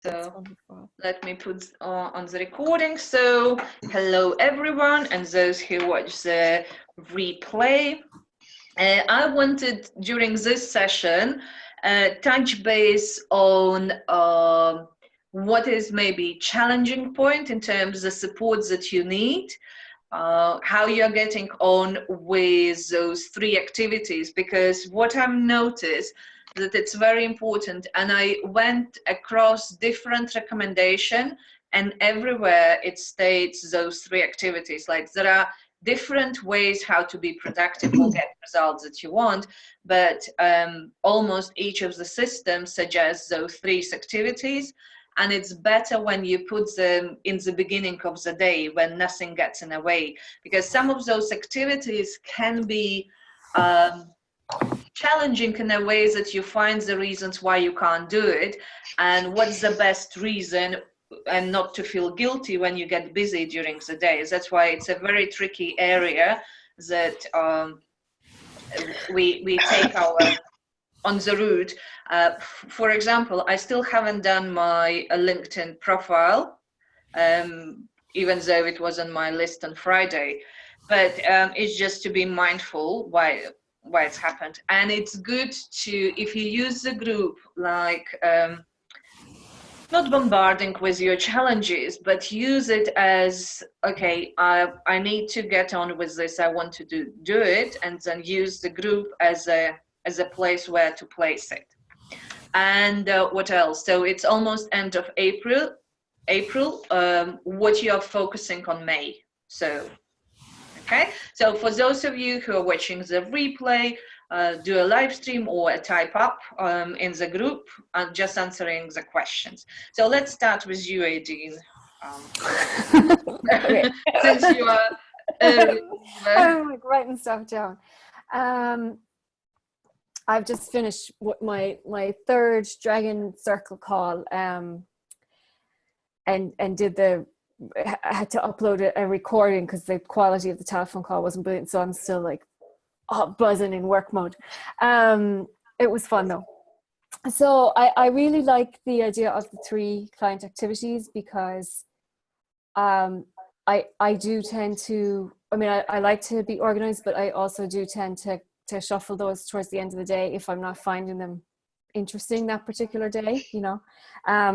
That's So wonderful. let me put on the recording. So hello everyone and those who watch the replay. I wanted during this session touch base on what is maybe challenging point in terms of the support that you need, how you're getting on with those three activities, because what I've noticed that it's very important, and I went across different recommendation and everywhere it states those three activities. Like there are different ways how to be productive or get results that you want, but almost each of the systems suggests those three activities, and it's better when you put them in the beginning of the day when nothing gets in the way, because some of those activities can be challenging in a way that you find the reasons why you can't do it and what's the best reason, and not to feel guilty when you get busy during the day. That's why it's a very tricky area that we take our on the route. For example, I still haven't done my LinkedIn profile, even though it was on my list on Friday. But it's just to be mindful why it's happened. And it's good to, if you use the group, like not bombarding with your challenges, but use it as, okay, I need to get on with this, I want to do it, and then use the group as a place where to place it. And what else? So it's almost end of April. What you're focusing on May. So, okay. So for those of you who are watching the replay, do a live stream or a type up in the group and just answering the questions. So let's start with you, Aideen. Since you are I'm like writing stuff down. I've just finished my third Dragon Circle call, and did I had to upload a recording because the quality of the telephone call wasn't brilliant, so I'm still like buzzing in work mode. It was fun though. So I really like the idea of the three client activities, because I do tend to, I mean, I like to be organized, but I also do tend to shuffle those towards the end of the day if I'm not finding them interesting that particular day, you know.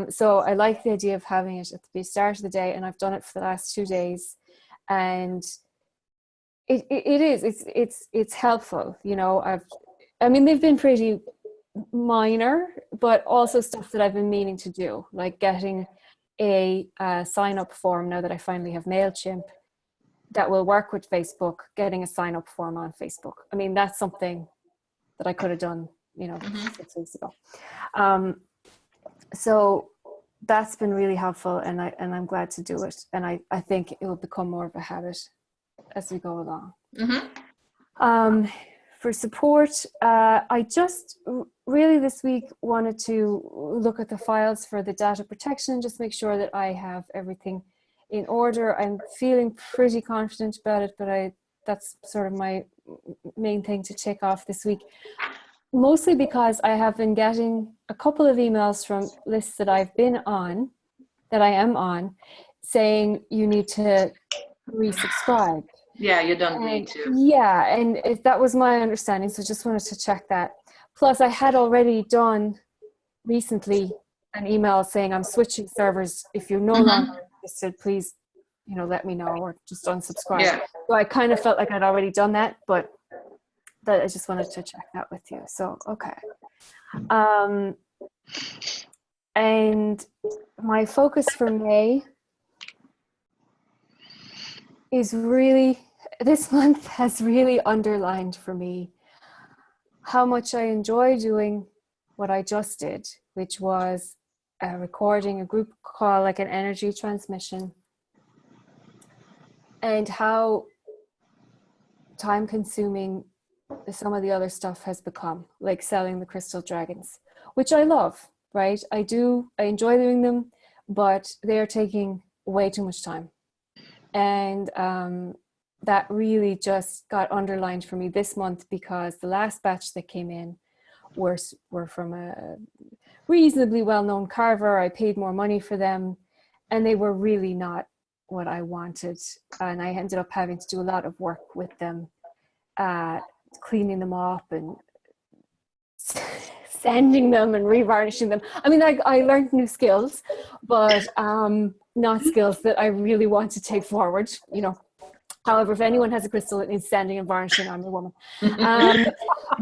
So I like the idea of having it at the start of the day, and I've done it for the last 2 days, and it's helpful, you know. I mean, they've been pretty minor, but also stuff that I've been meaning to do, like getting a sign up form now that I finally have MailChimp that will work with Facebook, getting a sign up form on Facebook. I mean, that's something that I could have done, you know, 6 weeks ago. So that's been really helpful, and I'm glad to do it. And I think it will become more of a habit as we go along. For support, I just really this week wanted to look at the files for the data protection, just make sure that I have everything in order. I'm feeling pretty confident about it, but that's sort of my main thing to tick off this week. Mostly because I have been getting a couple of emails from lists that I am on, saying you need to resubscribe. Yeah, you don't need to. Yeah, and that was my understanding, so just wanted to check that. Plus, I had already done recently an email saying I'm switching servers. If you're no longer interested, please, you know, let me know, or just unsubscribe. Yeah. So I kind of felt like I'd already done that, but that I just wanted to check that with you. So okay. And my focus for May is really, this month has really underlined for me how much I enjoy doing what I just did, which was recording a group call, like an energy transmission, and how time consuming some of the other stuff has become, like selling the crystal dragons, which I love, right? I enjoy doing them, but they're taking way too much time. And that really just got underlined for me this month, because the last batch that came in were from reasonably well-known carver. I paid more money for them, and they were really not what I wanted. And I ended up having to do a lot of work with them, cleaning them up and sanding them and revarnishing them. I mean, I learned new skills, but not skills that I really want to take forward, you know. However, if anyone has a crystal that needs sanding and varnishing, I'm the woman.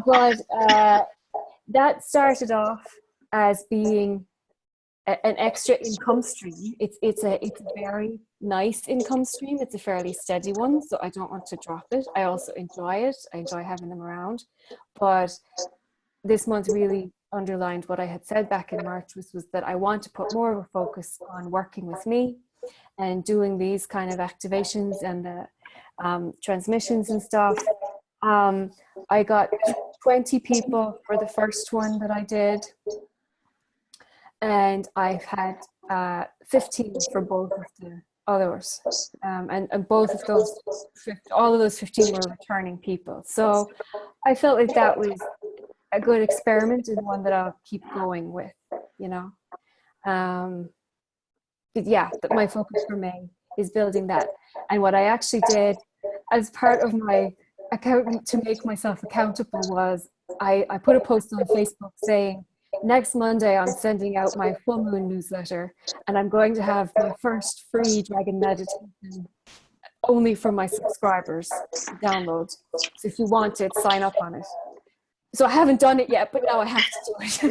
But that started off as being an extra income stream. It's a very nice income stream. It's a fairly steady one, so I don't want to drop it. I also enjoy it. I enjoy having them around. But this month really underlined what I had said back in March, was that I want to put more of a focus on working with me and doing these kind of activations and the transmissions and stuff. I got 20 people for the first one that I did, and I've had 15 for both of the others, and both of those, all of those 15 were returning people. So I felt like that was a good experiment and one that I'll keep going with, you know. But yeah, my focus for May is building that. And what I actually did as part of my account to make myself accountable was I put a post on Facebook saying, next Monday I'm sending out my full moon newsletter, and I'm going to have my first free dragon meditation only for my subscribers to download. So if you want it, sign up on it. So I haven't done it yet, but now I have to do it.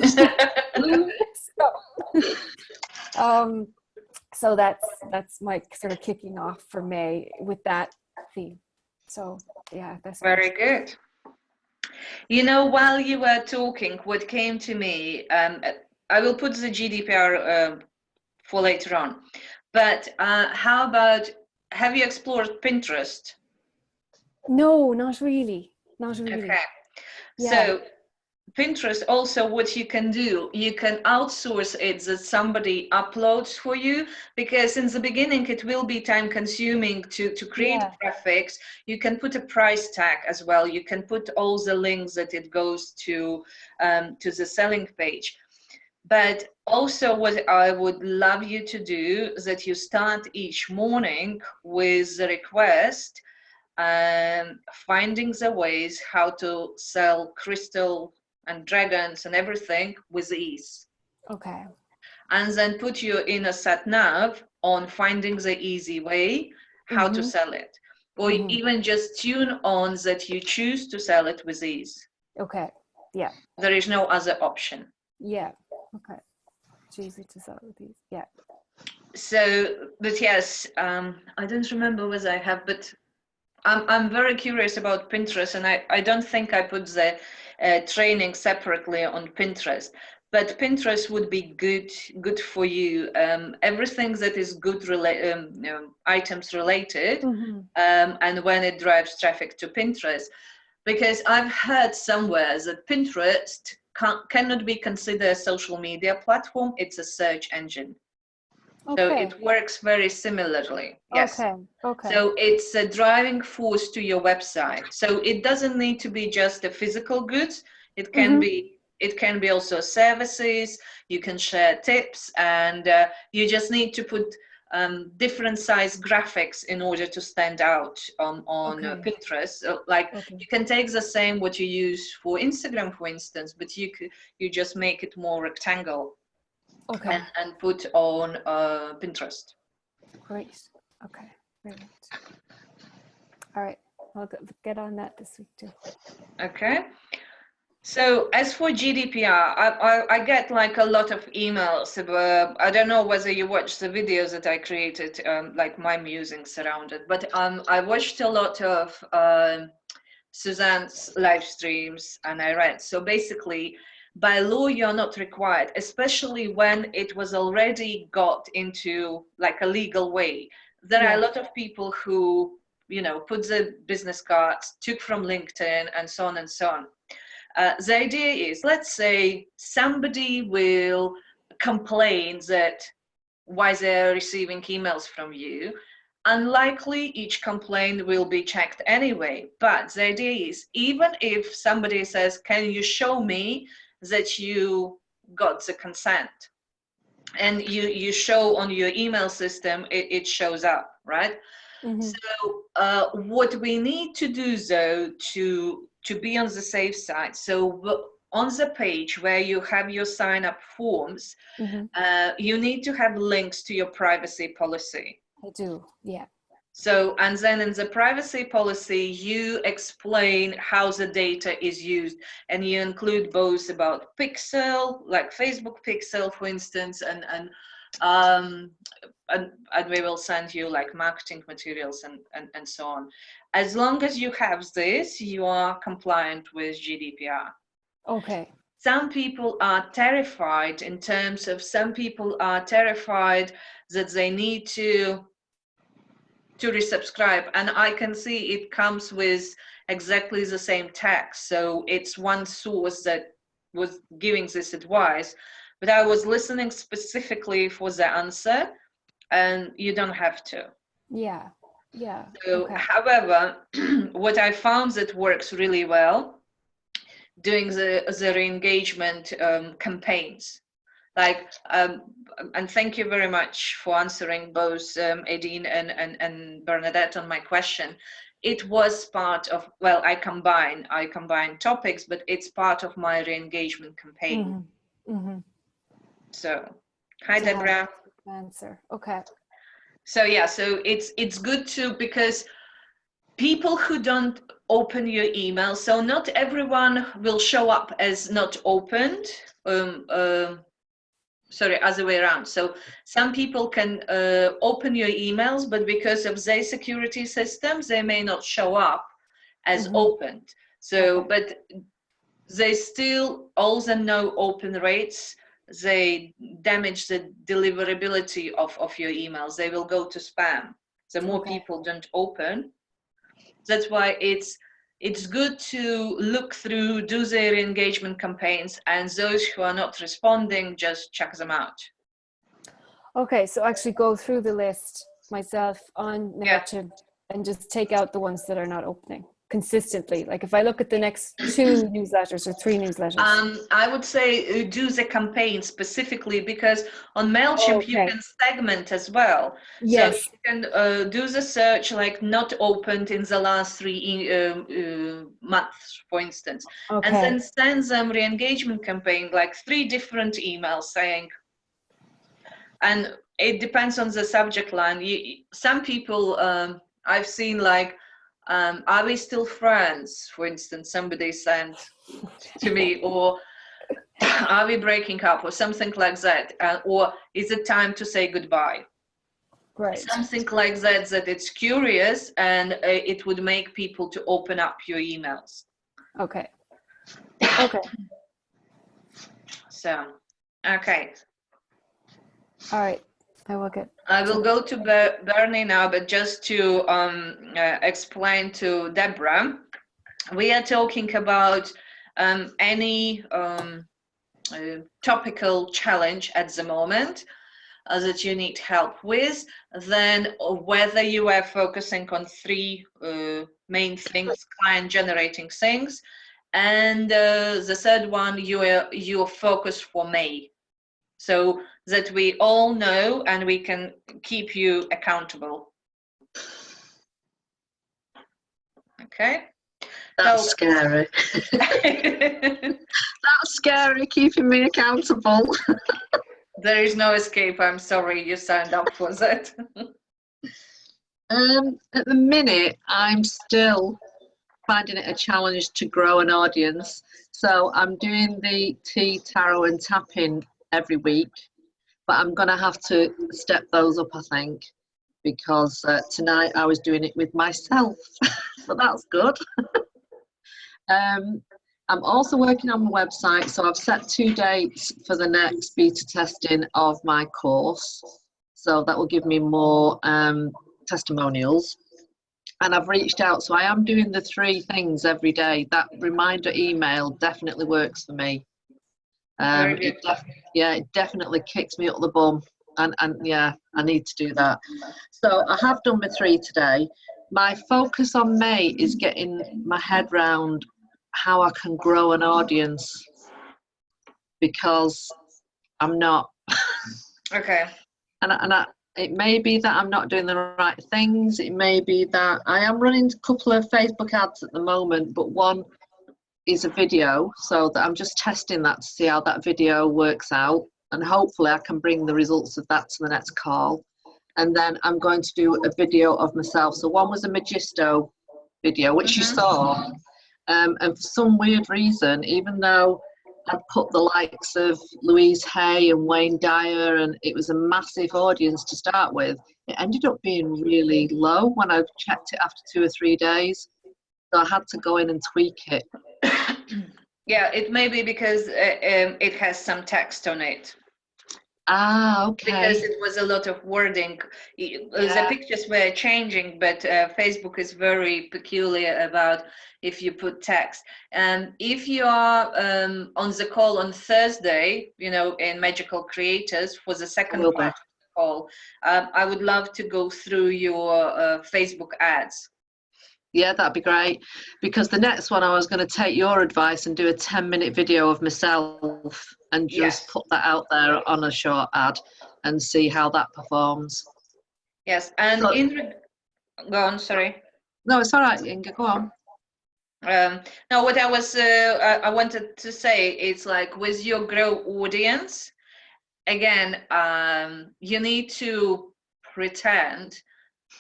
So that's my sort of kicking off for May with that theme. So yeah, that's very good. You know, while you were talking, what came to me, I will put the GDPR for later on, but how about, have you explored Pinterest? No, not really. Not really. Okay. Yeah. So Pinterest, also what you can do, you can outsource it that somebody uploads for you, because in the beginning it will be time consuming to create graphics. You can put a price tag as well. You can put all the links that it goes to the selling page. But also what I would love you to do is that you start each morning with the request, finding the ways how to sell crystal and dragons and everything with ease. Okay. And then put you in a sat nav on finding the easy way how to sell it. Or even just tune on that you choose to sell it with ease. Okay. Yeah. There is no other option. Yeah. Okay. It's easy to sell with ease. Yeah. So, but yes, I don't remember whether I have, but I'm very curious about Pinterest, and I don't think I put the training separately on Pinterest, but Pinterest would be good for you. Everything that is good items related, and when it drives traffic to Pinterest, because I've heard somewhere that Pinterest cannot be considered a social media platform. It's a search engine. Okay. So it works very similarly. Yes. Okay. So it's a driving force to your website. So it doesn't need to be just the physical goods. It can be. It can be also services. You can share tips, and you just need to put different size graphics in order to stand out on Pinterest. So, you can take the same what you use for Instagram, for instance, but you just make it more rectangle. Okay. And put on Pinterest. Great. Okay. Brilliant. All right. I'll get on that this week too. Okay. So as for GDPR, I get like a lot of emails about, I don't know whether you watched the videos that I created, like my musings around it, but I watched a lot of Suzanne's live streams, and I read. So basically, by law, you're not required, especially when it was already got into like a legal way. There are a lot of people who, put the business cards, took from LinkedIn, and so on and so on. The idea is, let's say somebody will complain that why they're receiving emails from you. Unlikely each complaint will be checked anyway. But the idea is, even if somebody says, can you show me that you got the consent. And you show on your email system, it shows up, right? Mm-hmm. So what we need to do though to be on the safe side, so on the page where you have your sign up forms, Mm-hmm. you need to have links to your privacy policy. I do, yeah. So, and then in the privacy policy, you explain how the data is used, and you include both about Pixel, like Facebook Pixel, for instance, and we will send you like marketing materials and so on. As long as you have this, you are compliant with GDPR. Okay. Some people are terrified in terms of, some people are terrified that they need to resubscribe, and I can see it comes with exactly the same text. So it's one source that was giving this advice, but I was listening specifically for the answer, and you don't have to. Yeah, yeah. So, okay. However, what I found that works really well, doing the re-engagement campaigns. Like, and thank you very much for answering both Edine and Bernadette on my question. It was part of, well, I combine topics, but it's part of my re-engagement campaign. Mm-hmm. Mm-hmm. So, hi Deborah. Answer. Okay. So yeah, so it's good to, because people who don't open your email, so not everyone will show up as not opened. Sorry, other way around. So some people can open your emails, but because of their security systems, they may not show up as Mm-hmm. opened. So, Okay. but they still, all the no open rates, they damage the deliverability of your emails. They will go to spam. The more people don't open. That's why it's good to look through, do their engagement campaigns, and those who are not responding, just check them out. Okay, so actually go through the list myself on MailChimp and just take out the ones that are not opening consistently. Like if I look at the next 2 newsletters or 3 newsletters. I would say do the campaign specifically, because on MailChimp you can segment as well. Yes. So you can do the search like not opened in the last 3 months, for instance, and then send them re-engagement campaign, like 3 different emails saying, and it depends on the subject line. Some people I've seen like, are we still friends? For instance, somebody sent to me, or are we breaking up, or something like that, or is it time to say goodbye? Right. Something like that, that it's curious, and it would make people to open up your emails. Okay. Okay. So, okay. All right. I will go to Bernie now, but just to explain to Deborah, we are talking about any topical challenge at the moment that you need help with, then whether you are focusing on 3 main things, client generating things, and the third one, your focus for May, so that we all know and we can keep you accountable. Okay. That's scary. That's scary, keeping me accountable. There is no escape. I'm sorry you signed up for that. At the minute, I'm still finding it a challenge to grow an audience. So I'm doing the tea, tarot and tapping every week, but I'm going to have to step those up, I think, because tonight I was doing it with myself. So that's good. I'm also working on my website, so I've set 2 dates for the next beta testing of my course, so that will give me more testimonials. And I've reached out, so I am doing the 3 things every day. That reminder email definitely works for me. It definitely kicks me up the bum, and yeah, I need to do that. So I have done my 3 today. My focus on May is getting my head round how I can grow an audience, because I'm not. Okay. It may be that I'm not doing the right things. It may be that I am running a couple of Facebook ads at the moment, but one is a video, so that I'm just testing that to see how that video works out, and hopefully I can bring the results of that to the next call. And then I'm going to do a video of myself. So one was a Magisto video, which you saw, and for some weird reason, even though I'd put the likes of Louise Hay and Wayne Dyer, and it was a massive audience to start with, it ended up being really low when I checked it after 2 or 3 days. So I had to go in and tweak it. Yeah, it may be because it has some text on it. Ah, okay. Because it was a lot of wording. The pictures were changing, but Facebook is very peculiar about if you put text. And if you are on the call on Thursday, in Magical Creators for the second part of the call, I would love to go through your Facebook ads. Yeah, that'd be great. Because the next one, I was going to take your advice and do a 10-minute video of myself and just put that out there on a short ad and see how that performs. Yes, and go on, sorry. No, it's all right, Inga, go on. No, what I wanted to say is, like, with your grow audience, again, you need to pretend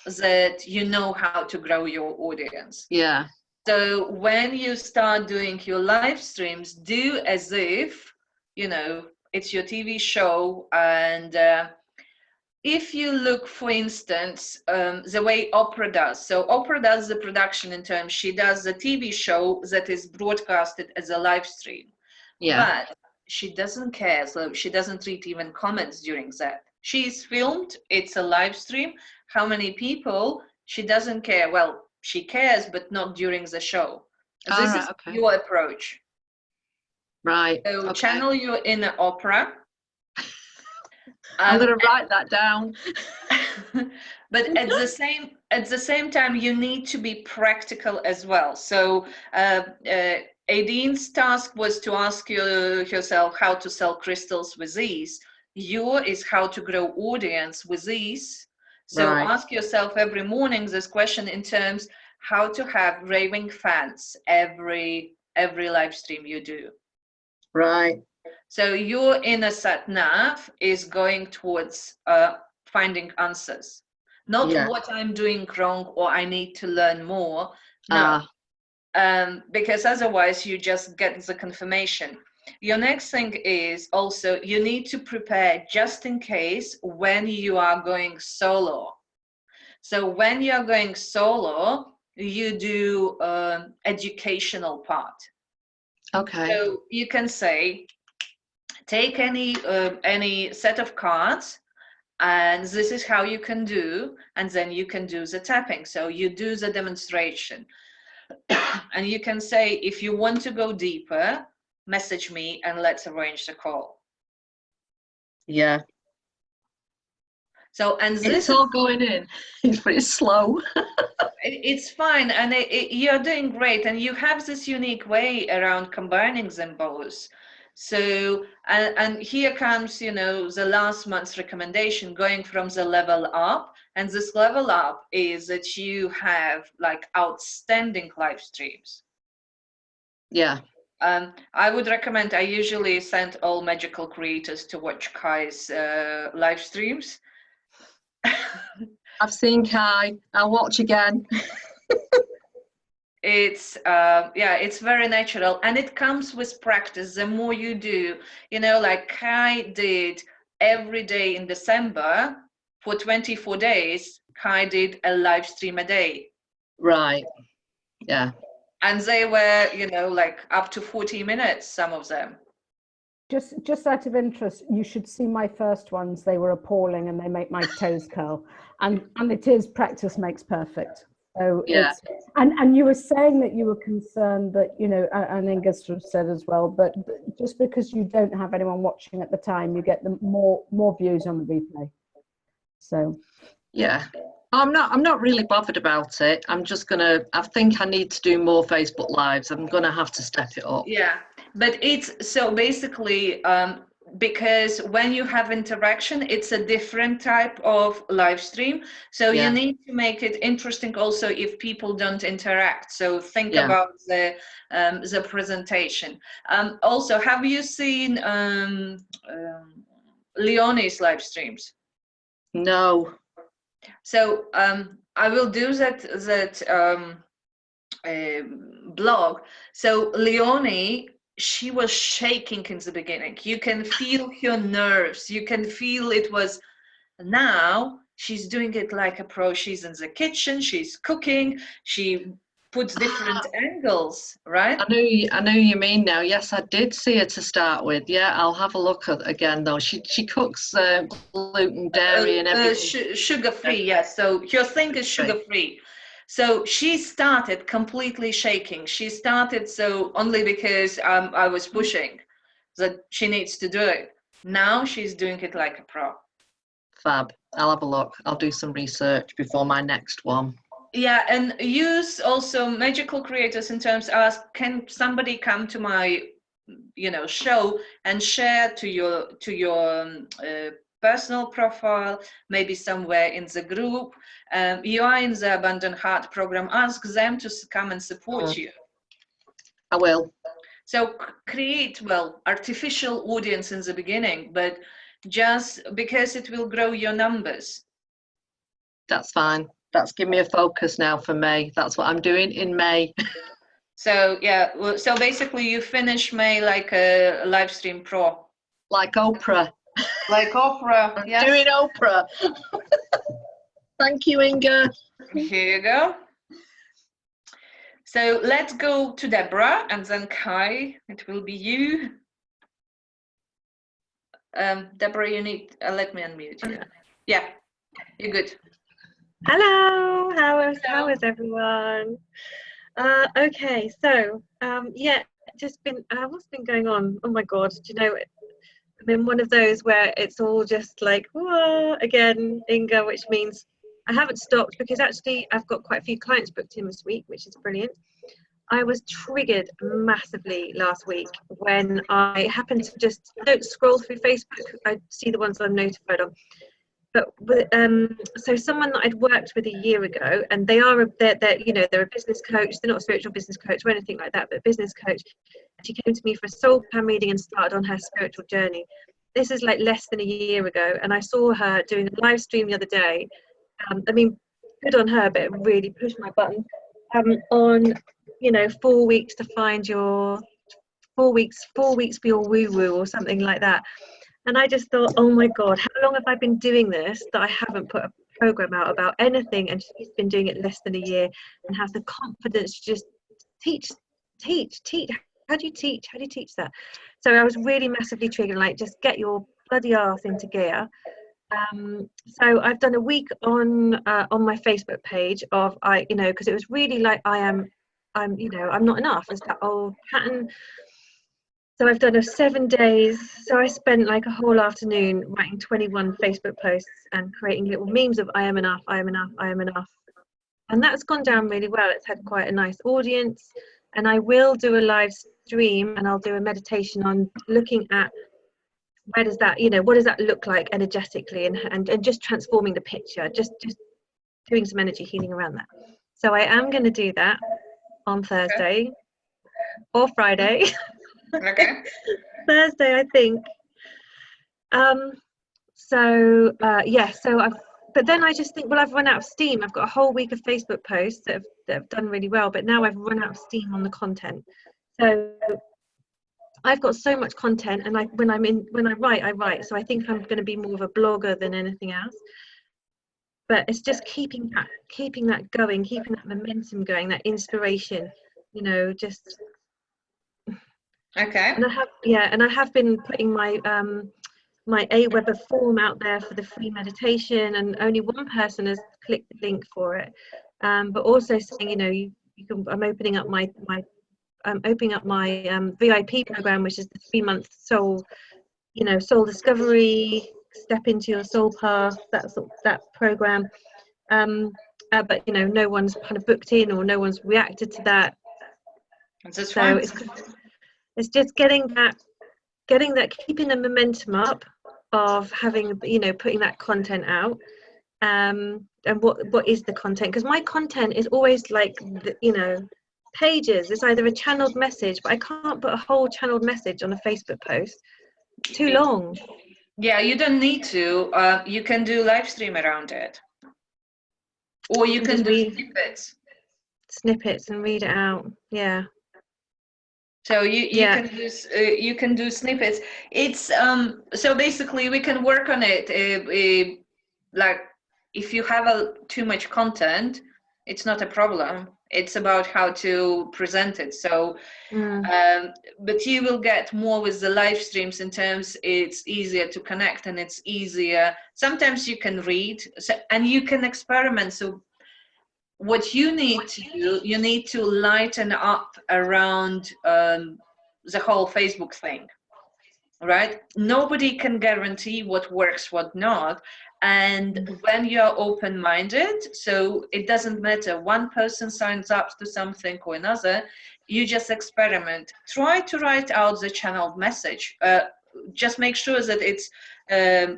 that you know how to grow your audience. Yeah. So when you start doing your live streams, do as if, it's your TV show. And if you look, for instance, the way Oprah does. So Oprah does the production in terms, she does the TV show that is broadcasted as a live stream. Yeah. But she doesn't care. So she doesn't read even comments during that. She's filmed, it's a live stream. How many people? She doesn't care. Well, she cares, but not during the show. This is your approach. Right. So channel your inner Oprah. I'm going to write that down. But at the same time, you need to be practical as well. So Aidine's task was to ask herself how to sell crystals with ease. Your is how to grow audience with ease. So ask yourself every morning this question in terms how to have raving fans every live stream you do. Right. So your inner sat nav is going towards finding answers, not what I'm doing wrong or I need to learn more. No, because otherwise you just get the confirmation. Your next thing is also you need to prepare just in case when you are going solo. So when you are going solo, you do educational part. Okay. So you can say, take any set of cards, and this is how you can do, and then you can do the tapping. So you do the demonstration. And you can say, if you want to go deeper, message me and let's arrange the call. Yeah. So, and this it's all going in. It's pretty slow. It's fine, and you're doing great, and you have this unique way around combining them both. So, and here comes, the last month's recommendation, going from the level up. And this level up is that you have like outstanding live streams. Yeah. I would recommend, I usually send all Magical Creators to watch Kai's live streams. I've seen Kai. I'll watch again. It's it's very natural, and it comes with practice. The more you do, like Kai did every day in December for 24 days, Kai did a live stream a day. Right. Yeah. And they were, like up to 40 minutes, some of them. Just out of interest, you should see my first ones. They were appalling and they make my toes curl. And it is practice makes perfect. So yeah. And you were saying that you were concerned that, and Inga sort of said as well, but just because you don't have anyone watching at the time, you get the more views on the replay. So yeah. I'm not really bothered about it. I think I need to do more Facebook Lives. I'm gonna have to step it up. Yeah, but it's so basically because when you have interaction, it's a different type of live stream. So Yeah. you need to make it interesting also if people don't interact. So think Yeah. about the presentation. Also, have you seen Leonie's live streams? No. So I will do that blog. So Leonie, she was shaking in the beginning. You can feel her nerves. You can feel it was. Now she's doing it like a pro. She's in the kitchen. She's cooking. She puts different angles, right? I know you mean now. Yes, I did see her to start with. Yeah, I'll have a look at again though. She cooks gluten, dairy, and everything. Sugar-free, yes. So your thing is sugar-free. So she started completely shaking. She started so only because I was pushing that she needs to do it. Now she's doing it like a pro. Fab. I'll have a look. I'll do some research before my next one. Yeah, and use also magical creators in terms of can somebody come to my show and share to your personal profile, maybe somewhere in the group. You are in the Abundant Heart program, ask them to come and support you. I will. So create, artificial audience in the beginning, but just because it will grow your numbers. That's fine. That's give me a focus now for May. That's what I'm doing in May. So yeah, so basically you finish May like a live stream pro. Like Oprah. Like Oprah, yes. Doing Oprah. Thank you, Inga. Here you go. So let's go to Deborah and then Kai, it will be you. Deborah, you need, let me unmute you. Yeah, you're good. Hello, how is everyone? Okay, so yeah, just been what's been going on? Oh my God, do you know, I'm in one of those where it's all just like, whoa, again, Inga, which means I haven't stopped because actually I've got quite a few clients booked in this week, which is brilliant. I was triggered massively last week when I happened to just, I don't scroll through Facebook, I see the ones I'm notified of. But so someone that I'd worked with a year ago, and they're a business coach. They're not a spiritual business coach or anything like that, but a business coach. She came to me for a soul plan reading and started on her spiritual journey. This is like less than a year ago, and I saw her doing a live stream the other day. I mean, good on her, but it really pushed my button on 4 weeks to find your 4 weeks for your woo-woo or something like that. And I just thought, oh my God, how long have I been doing this that I haven't put a program out about anything? And she's been doing it less than a year and has the confidence to just teach. How do you teach? How do you teach that? So I was really massively triggered, like, just get your bloody ass into gear. So I've done a week on my Facebook page of because it was really like I'm not enough. It's that old pattern. So I've done 7 days. So I spent like a whole afternoon writing 21 Facebook posts and creating little memes of I am enough, I am enough, I am enough. And that's gone down really well. It's had quite a nice audience. And I will do a live stream and I'll do a meditation on looking at where does that, what does that look like energetically and just transforming the picture, just doing some energy healing around that. So I am going to do that on Thursday or Friday. Okay. Thursday, I think. But then I just think, well, I've run out of steam. I've got a whole week of Facebook posts that have done really well, but now I've run out of steam on the content. So I've got so much content, and when I write, I write. So I think I'm going to be more of a blogger than anything else. But it's just keeping that going, keeping that momentum going, that inspiration, just. Okay. And I have been putting my my Aweber form out there for the free meditation, and only one person has clicked the link for it. But also saying, you can. I'm opening up my VIP program, which is the 3-month soul discovery, step into your soul path. That program. But no one's kind of booked in, or no one's reacted to that. That's so it's just getting that keeping the momentum up of having, you know, putting that content out. And what is the content? Because my content is always like, you know, pages. It's either a channeled message, but I can't put a whole channeled message on a Facebook post. Too long. Yeah, you don't need to. You can do live stream around it, or you can do snippets and read it out. Yeah. So you can do snippets. It's so basically we can work on it. Like if you have too much content, it's not a problem. It's about how to present it. So, but you will get more with the live streams in terms it's easier to connect and it's easier. Sometimes you can read and you can experiment. So what you need to do, you need to lighten up around the whole Facebook thing, right? Nobody can guarantee what works, what not. And when you're open-minded, so it doesn't matter, one person signs up to something or another, you just experiment. Try to write out the channeled message. Just make sure that it's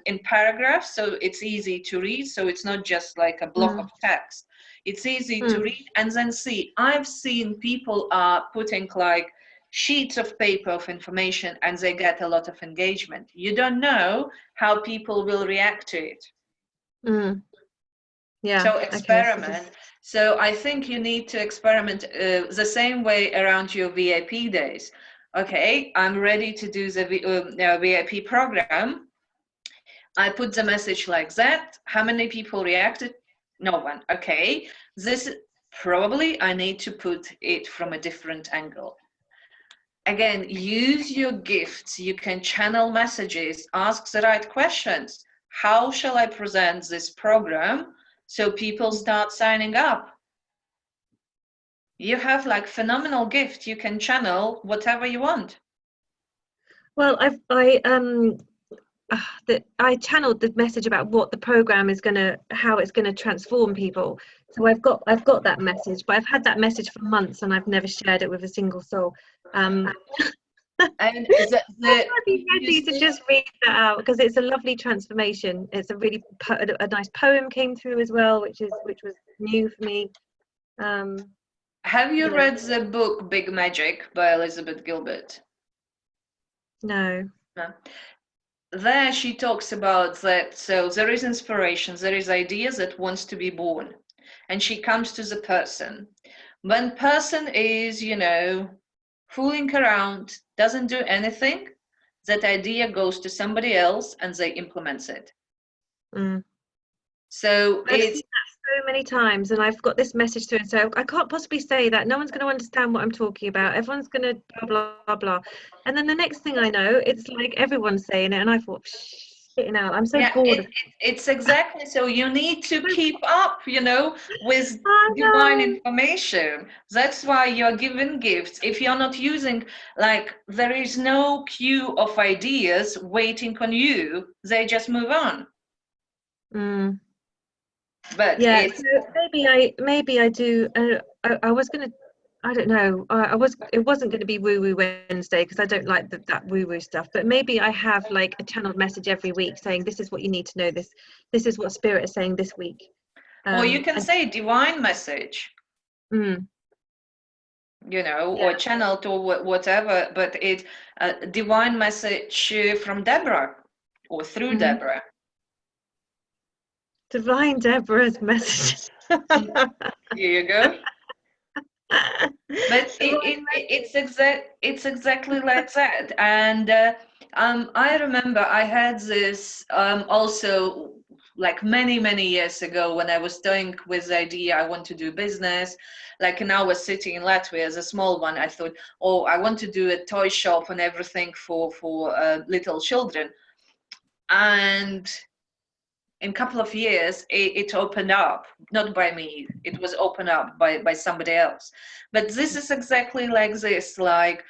in paragraphs, so it's easy to read, so it's not just like a block of text. It's easy to read and then see. I've seen people are putting like sheets of paper of information and they get a lot of engagement. You don't know how people will react to it. Yeah. So experiment. Okay. So I think you need to experiment the same way around your VIP days. Okay, I'm ready to do the VIP program. I put the message like that. How many people reacted? No one. Okay, this probably I need to put it from a different angle. Again, use your gifts. You can channel messages, ask the right questions. How shall I present this program so people start signing up? You have like phenomenal gift. You can channel whatever you want. Well, I channeled the message about what the program is how it's gonna transform people. So I've got that message, but I've had that message for months and I've never shared it with a single soul. And I'd be ready to just read that out because it's a lovely transformation. It's a really a nice poem came through as well, which was new for me. Have you read the book Big Magic by Elizabeth Gilbert? No. There she talks about that, so there is inspiration, there is ideas that wants to be born, and she comes to the person. When person is, you know, fooling around, doesn't do anything, that idea goes to somebody else and they implement it. So I've seen that so many times, and I've got this message through, and so I can't possibly say that. No one's going to understand what I'm talking about. Everyone's going to blah blah blah blah, and then the next thing I know, it's like everyone's saying it, and I thought, shitting out. I'm so bored. It's exactly so. You need to keep up, you know, with divine information. That's why you're given gifts. If you're not using, like, there is no queue of ideas waiting on you. They just move on. But yeah, so maybe I do. I was gonna, I don't know. It wasn't going to be Woo Woo Wednesday because I don't like that woo woo stuff. But maybe I have like a channeled message every week saying this is what you need to know. This is what Spirit is saying this week. Or you can say divine message. You know, or channeled or whatever. But it divine message from Deborah or through Deborah. Divine Deborah's message. Here you go. But it's exactly like that. And I remember I had this also like many years ago when I was toying with the idea I want to do business. Like now I was sitting in Latvia as a small one. I thought, oh, I want to do a toy shop and everything for little children. And in a couple of years, it opened up, not by me, it was opened up by somebody else. But this is exactly like this, like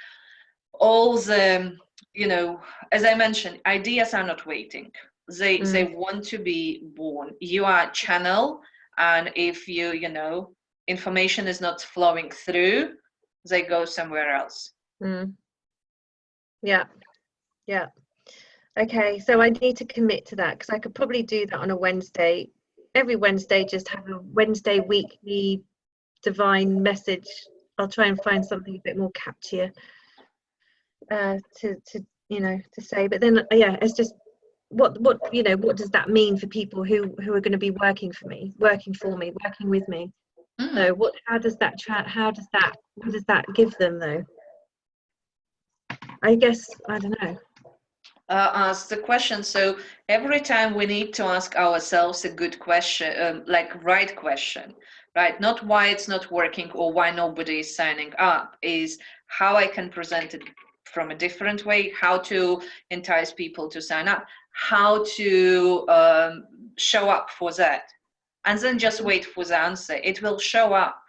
all the, you know, as I mentioned, ideas are not waiting. They want to be born. You are a channel, and if you know, information is not flowing through, they go somewhere else. Yeah. Yeah. Okay, so I need to commit to that because I could probably do that on a Wednesday. Every Wednesday, just have a Wednesday weekly divine message. I'll try and find something a bit more catchier to to say. But then, yeah, it's just what does that mean for people who are going to be working for me, working with me? So what does that give them though? I guess I don't know. Ask the question. So every time we need to ask ourselves a good question, like right question, right? Not why it's not working or why nobody is signing up, is how I can present it from a different way, how to entice people to sign up, how to show up for that. And then just wait for the answer. It will show up.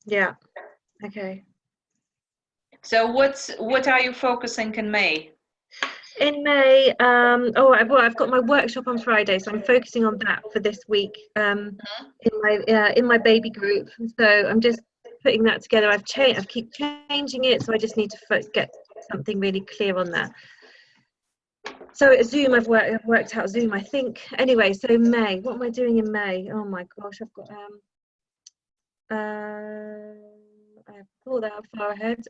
Yeah. Okay. So what are you focusing in May? In May, I've got my workshop on Friday, so I'm focusing on that for this week. In my baby group, so I'm just putting that together. I keep changing it, so I just need to get something really clear on that. So at Zoom, I've worked out Zoom, I think. Anyway, so May, what am I doing in May? Oh my gosh, I've got I thought that far ahead.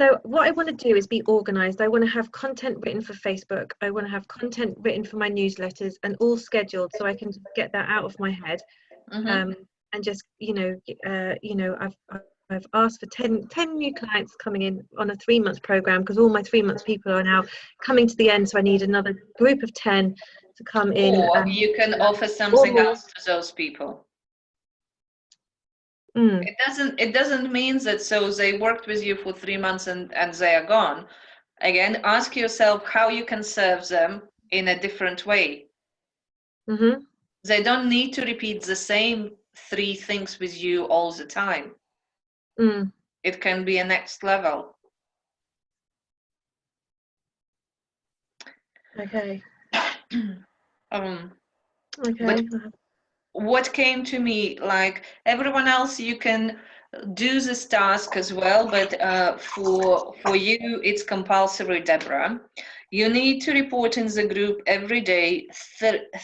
So what I want to do is be organized. I want to have content written for Facebook. I want to have content written for my newsletters and all scheduled so I can just get that out of my head. And just, I've asked for 10 new clients coming in on a 3-month program because all my 3-month people are now coming to the end. So I need another group of 10 to come in. Or you can offer something else to those people. It doesn't mean that so they worked with you for 3 months and they are gone. Again, ask yourself how you can serve them in a different way. They don't need to repeat the same 3 things with you all the time. It can be a next level. Okay. But what came to me, like everyone else, you can do this task as well, but for you, it's compulsory, Deborah. You need to report in the group every day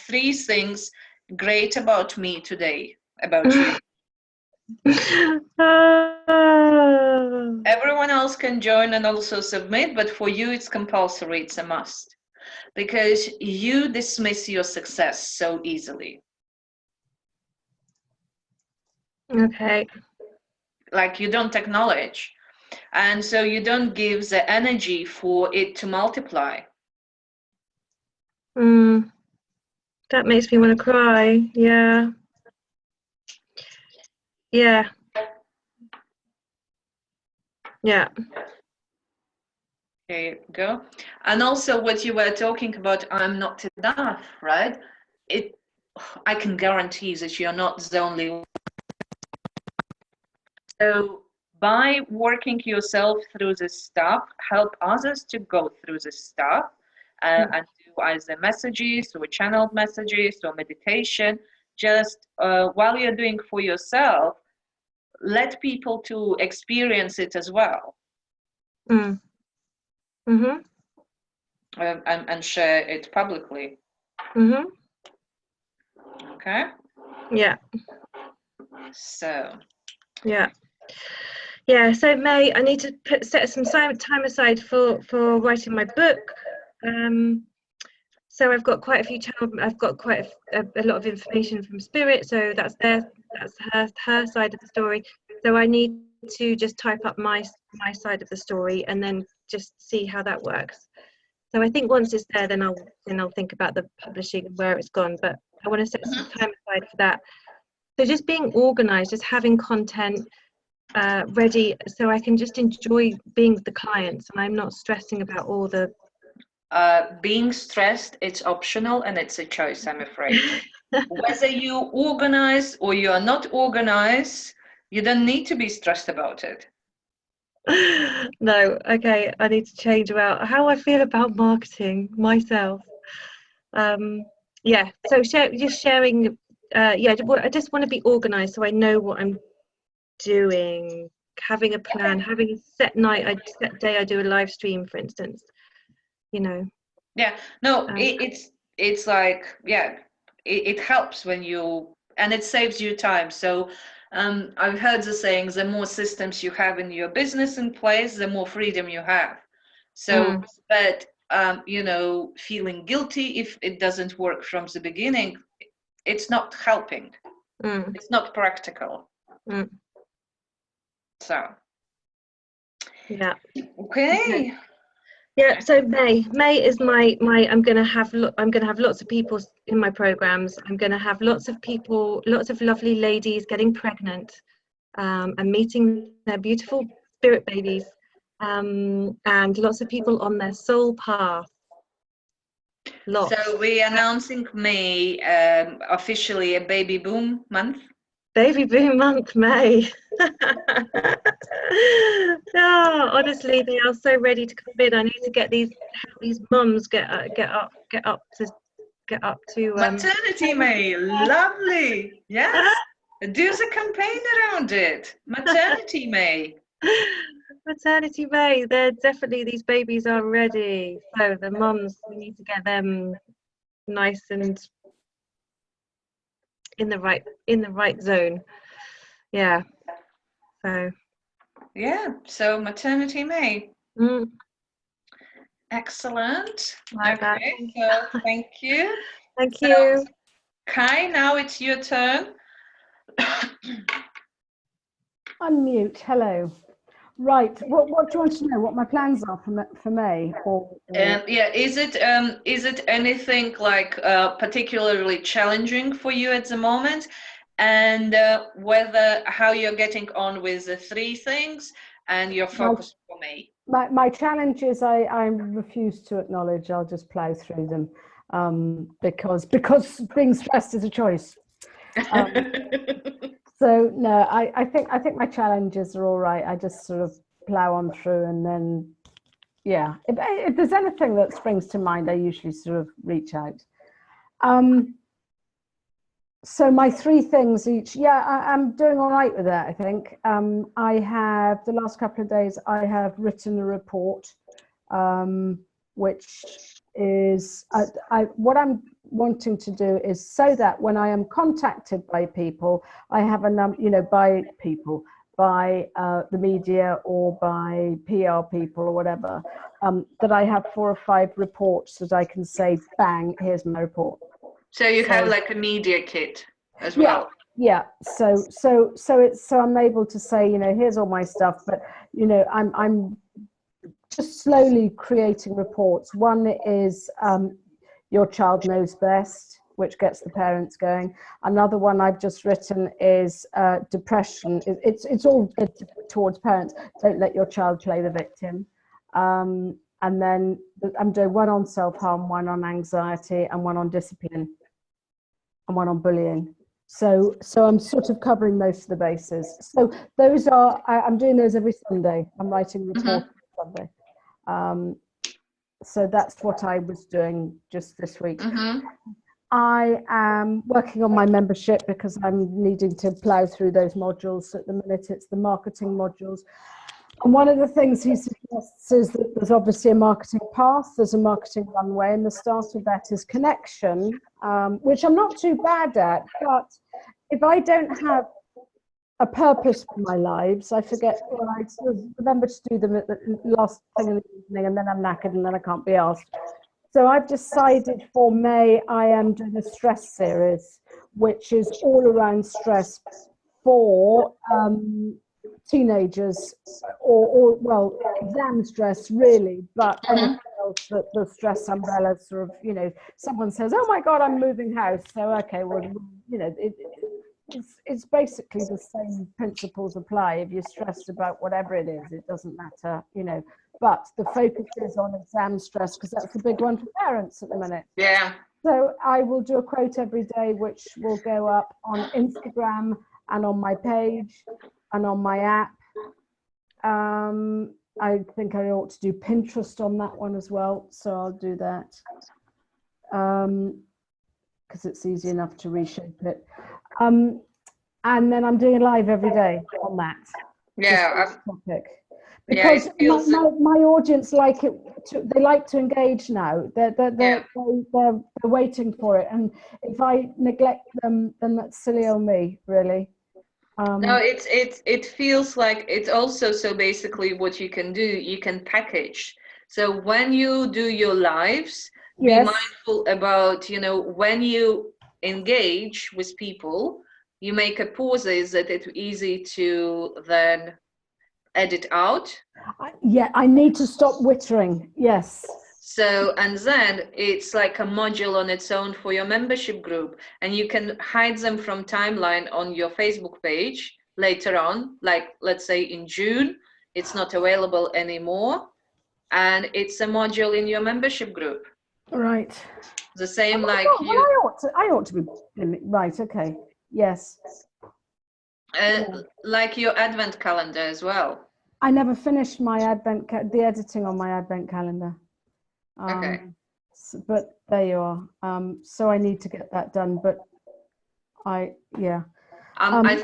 3 things great about me today, about you. Everyone else can join and also submit, but for you, it's compulsory, it's a must. Because you dismiss your success so easily. Okay. Like you don't acknowledge. And so you don't give the energy for it to multiply. That makes me want to cry. Yeah. Yeah. Yeah. There you go. And also what you were talking about, I'm not enough, right? I can guarantee that you're not the only one. So by working yourself through this stuff, help others to go through this stuff and do either messages or channeled messages or meditation. Just while you're doing for yourself, let people to experience it as well. And share it publicly. Okay. Yeah. So. Yeah. So May, I need to set some time aside for writing my book. So I've got quite a few channels. I've got quite a lot of information from Spirit. So that's her side of the story. So I need to just type up my side of the story and then just see how that works. So I think once it's there, then I'll think about the publishing and where it's gone. But I want to set some time aside for that. So just being organized, just having content ready, so I can just enjoy being with the clients, and I'm not stressing about all the. Being stressed, it's optional and it's a choice, I'm afraid. Whether you organize or you are not organized, you don't need to be stressed about it. No, okay, I need to change about how I feel about marketing myself. Yeah, so sharing. I just want to be organized so I know what I'm doing, having a plan, having a set set day I do a live stream, for instance, you know. Yeah, no, Um, it's like, yeah, it helps when you, and it saves you time. So I've heard the saying, the more systems you have in your business in place, the more freedom you have. So, but you know, feeling guilty if it doesn't work from the beginning, it's not helping. It's not practical. So, yeah. okay. Yeah, so May is my I'm gonna have lots of people in my programs. I'm gonna have lots of people, lots of lovely ladies getting pregnant, and meeting their beautiful spirit babies, and lots of people on their soul path. Lots. So we're announcing May officially a baby boom month. Baby boom month, May. Oh, honestly, they are so ready to come in. I need to get these mums get up to Maternity May, lovely. Yes, do the campaign around it. Maternity May. Maternity May. They're definitely, these babies are ready. So the mums, we need to get them nice and in the right zone. Yeah. So. Yeah. So Maternity May. Excellent. Like that. Okay. So thank you. Thank you. Kai, now it's your turn. Unmute. Hello. Right. What do you want to know? What my plans are for May? Yeah. Is it anything like particularly challenging for you at the moment, and how you're getting on with the 3 things and your focus for May? My challenges, I refuse to acknowledge. I'll just plow through them because being stressed is a choice. So no, I think my challenges are all right. I just sort of plow on through, and then yeah, if there's anything that springs to mind, I usually sort of reach out. So my 3 things each, yeah, I'm doing all right with that, I think. I have, the last couple of days, I have written a report, which is, what I'm wanting to do is so that when I am contacted by people, I have a by people, by the media or by PR people or whatever, that I have 4 or 5 reports that I can say, bang, here's my report. So you have like a media kit as well. Yeah. So I'm able to say, here's all my stuff, but I'm just slowly creating reports. One is Your Child Knows Best, which gets the parents going. Another one I've just written is depression. It's all towards parents. Don't let your child play the victim. And then I'm doing one on self-harm, one on anxiety, and one on discipline, and one on bullying. So I'm sort of covering most of the bases. So those are, I'm doing those every Sunday. I'm writing reports every Sunday. So that's what I was doing just this week. I am working on my membership because I'm needing to plow through those modules. At the minute, it's the marketing modules. And one of the things he suggests is that there's obviously a marketing path, there's a marketing runway, and the start of that is connection, which I'm not too bad at, but if I don't have a purpose for my lives, I forget, I sort of remember to do them at the last thing in the evening, and then I'm knackered and then I can't be asked. So I've decided for May, I am doing a stress series, which is all around stress for teenagers, or well, exam stress really, but anything else that the stress umbrella sort of, someone says, oh my God, I'm moving house. So, okay, well, it's basically the same principles apply. If you're stressed about whatever it is, it doesn't matter, but the focus is on exam stress because that's the big one for parents at the minute. Yeah. So I will do a quote every day, which will go up on Instagram and on my page and on my app. I think I ought to do Pinterest on that one as well, so I'll do that because it's easy enough to reshape it. And then I'm doing a live every day on that. Yeah, topic. Yeah, Because it feels- my audience like it. They like to engage now. They're waiting for it, and if I neglect them, then that's silly on me, really. No, it feels like it's also, so basically what you can do, you can package. So when you do your lives, be Yes. mindful about, when you engage with people, you make a pauses that it's easy to then edit out. I need to stop wittering. Yes. So, and then it's like a module on its own for your membership group, and you can hide them from timeline on your Facebook page later on, like let's say in June, it's not available anymore, and it's a module in your membership group. Right. The same like well, you. I ought to be right. Okay. Yes. Like your advent calendar as well. I never finished my the editing on my advent calendar. Okay. But there you are. So I need to get that done. But I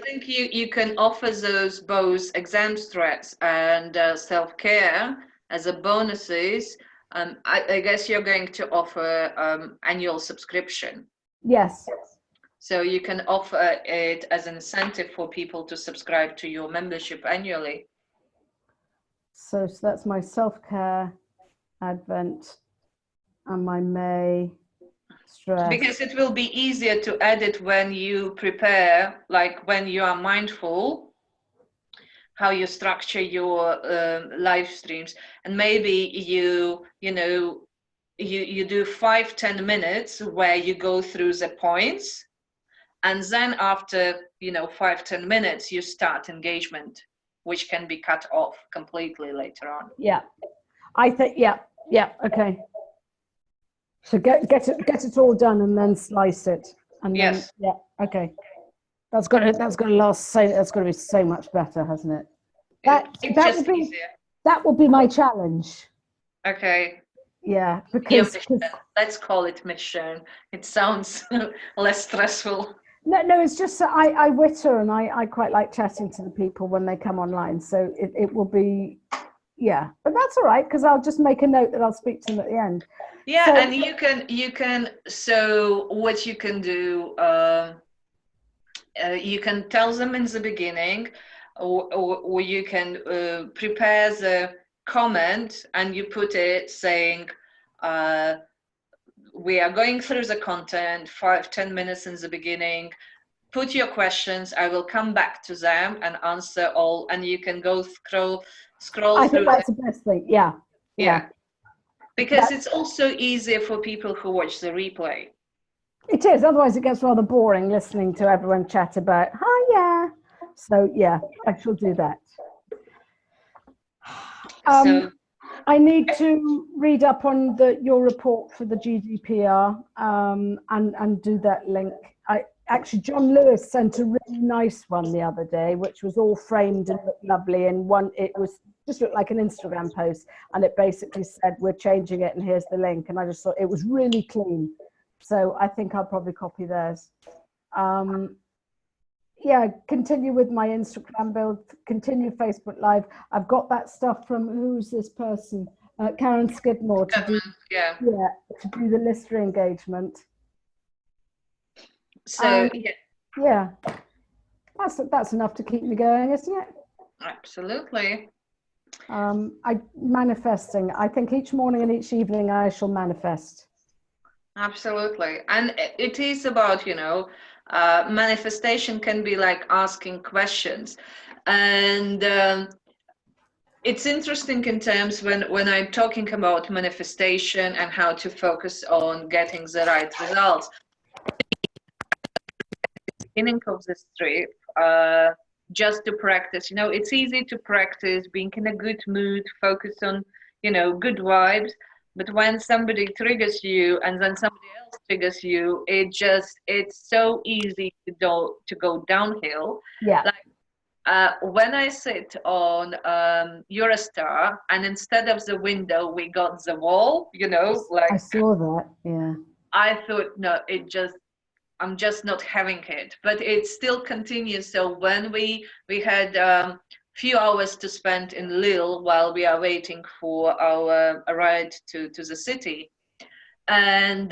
think you can offer those both exam stress and self-care as a bonuses. I guess you're going to offer annual subscription. Yes. So you can offer it as an incentive for people to subscribe to your membership annually. So that's my self-care, Advent, and my May stress. Because it will be easier to edit when you prepare, like when you are mindful, how you structure your live streams, and maybe you do 5-10 minutes where you go through the points, and then after 5-10 minutes you start engagement, which can be cut off completely later on. Yeah, I think okay. So get it all done and then slice it, and yes. Then okay. That's gonna be so much better, hasn't it? That will be my challenge. Okay. Yeah, because let's call it mission. It sounds less stressful. No, it's just that I witter and I quite like chatting to the people when they come online. So it will be, yeah, but that's all right because I'll just make a note that I'll speak to them at the end. Yeah, so, and you can. So what you can do, you can tell them in the beginning, or you can prepare the comment and you put it saying, we are going through the content, 5-10 minutes in the beginning. Put your questions. I will come back to them and answer all. And you can go scroll I through. think that's the best thing. Yeah. Because it's also easier for people who watch the replay. It is. Otherwise, it gets rather boring listening to everyone chat about. Hi, yeah. So yeah, I shall do that. So I need to read up on your report for the GDPR and do that link. Actually, John Lewis sent a really nice one the other day, which was all framed and looked lovely. And it was just looked like an Instagram post, and it basically said, "We're changing it, and here's the link." And I just thought it was really clean. So I think I'll probably copy theirs. Yeah, continue with my Instagram build, continue Facebook Live. I've got that stuff from, who's this person? Karen Skidmore to do the listener engagement. So yeah, that's enough to keep me going, isn't it? Absolutely. Manifesting. I think each morning and each evening I shall manifest. Absolutely, and it is about manifestation can be like asking questions, and it's interesting in terms when I'm talking about manifestation and how to focus on getting the right results. Beginning of this trip, just to practice, it's easy to practice being in a good mood, focus on good vibes, but when somebody triggers you and then somebody else triggers you, it's so easy to go downhill. Yeah. Like when I sit on Eurostar and instead of the window we got the wall, like I saw that. Yeah. I thought, no, I'm just not having it, but it still continues. So when we had few hours to spend in Lille while we are waiting for our ride to the city. And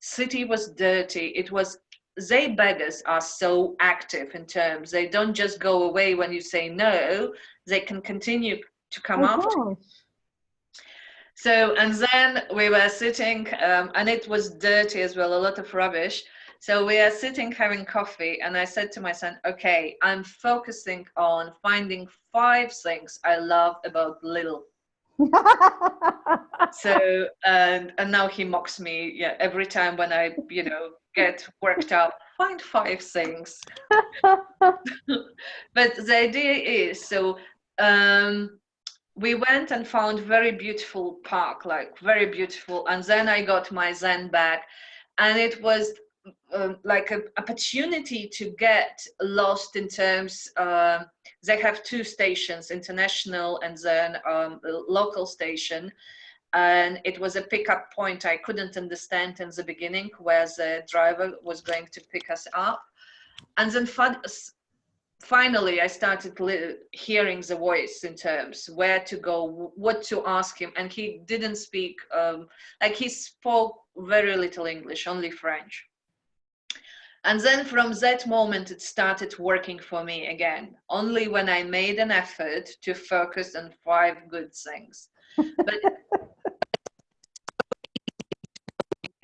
city was dirty. It was, they beggars are so active in terms, they don't just go away when you say no, they can continue to come after. gosh. So, and then we were sitting, and it was dirty as well, a lot of rubbish. So we are sitting having coffee, and I said to my son, okay, I'm focusing on finding 5 things I love about Lille. So, and now he mocks me, yeah, every time when I, you know, get worked up, find 5 things. But the idea is, so we went and found very beautiful park, like very beautiful, and then I got my Zen back, and it was like an opportunity to get lost in terms, they have 2 stations, international and then local station, and it was a pickup point I couldn't understand in the beginning, where the driver was going to pick us up, and then finally I started hearing the voice in terms where to go, what to ask him, and he didn't speak, like he spoke very little English, only French. And then from that moment, it started working for me again, only when I made an effort to focus on 5 good things. But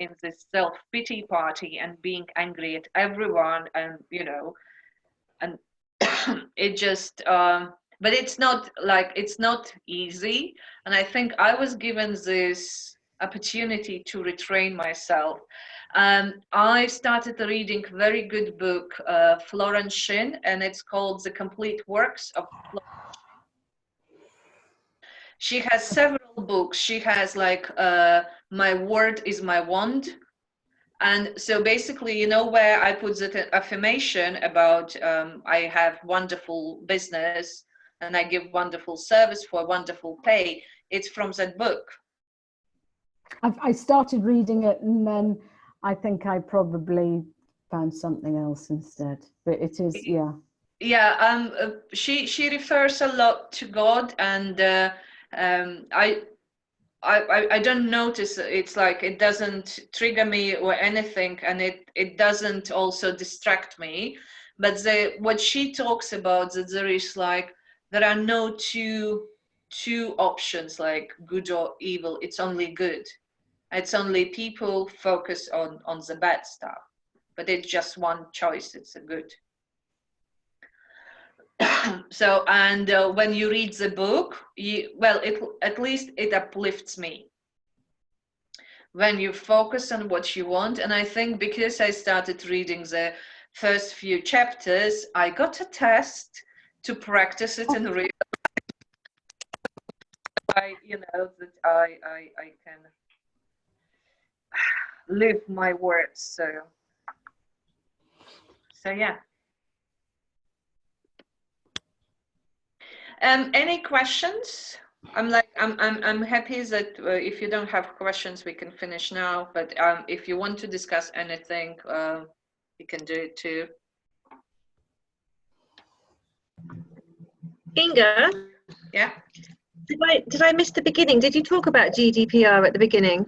in this self-pity party and being angry at everyone, and, you know, and it just, but it's not like, it's not easy. And I think I was given this opportunity to retrain myself. I started reading a very good book, Florence Shinn, and it's called The Complete Works of Florence. She has several books. She has like My Word is My Wand. And so basically, you know, where I put the affirmation about I have wonderful business and I give wonderful service for wonderful pay, it's from that book. I started reading it, and then I think I probably found something else instead. But it is, yeah. Yeah, she refers a lot to God, and I don't notice, it's like it doesn't trigger me or anything, and it doesn't also distract me. But what she talks about, that there is like, there are no two options, like good or evil, it's only good. It's only people focus on the bad stuff, but it's just one choice, it's a good. So, and when you read the book, at least it uplifts me when you focus on what you want. And I think because I started reading the first few chapters, I got a test to practice it in real life. You know, that I can live my words. So yeah. Any questions? I'm happy that if you don't have questions, we can finish now. But if you want to discuss anything, you can do it too. Inga? Yeah. Did I miss the beginning? Did you talk about GDPR at the beginning?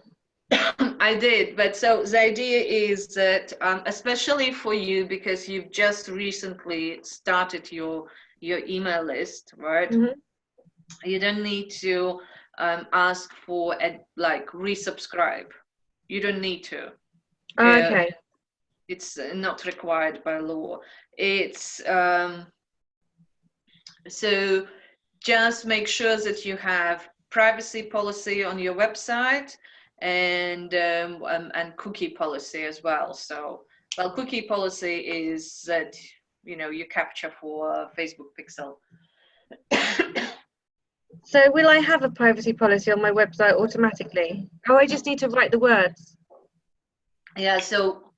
I did, but so the idea is that, especially for you, because you've just recently started your email list, right? Mm-hmm. You don't need to ask for like resubscribe. You don't need to. Okay. It's not required by law. It's so just make sure that you have privacy policy on your website, and cookie policy as well. So, well, cookie policy is that, you know, you capture for Facebook Pixel. So will I have a privacy policy on my website automatically? Oh, I just need to write the words. Yeah, so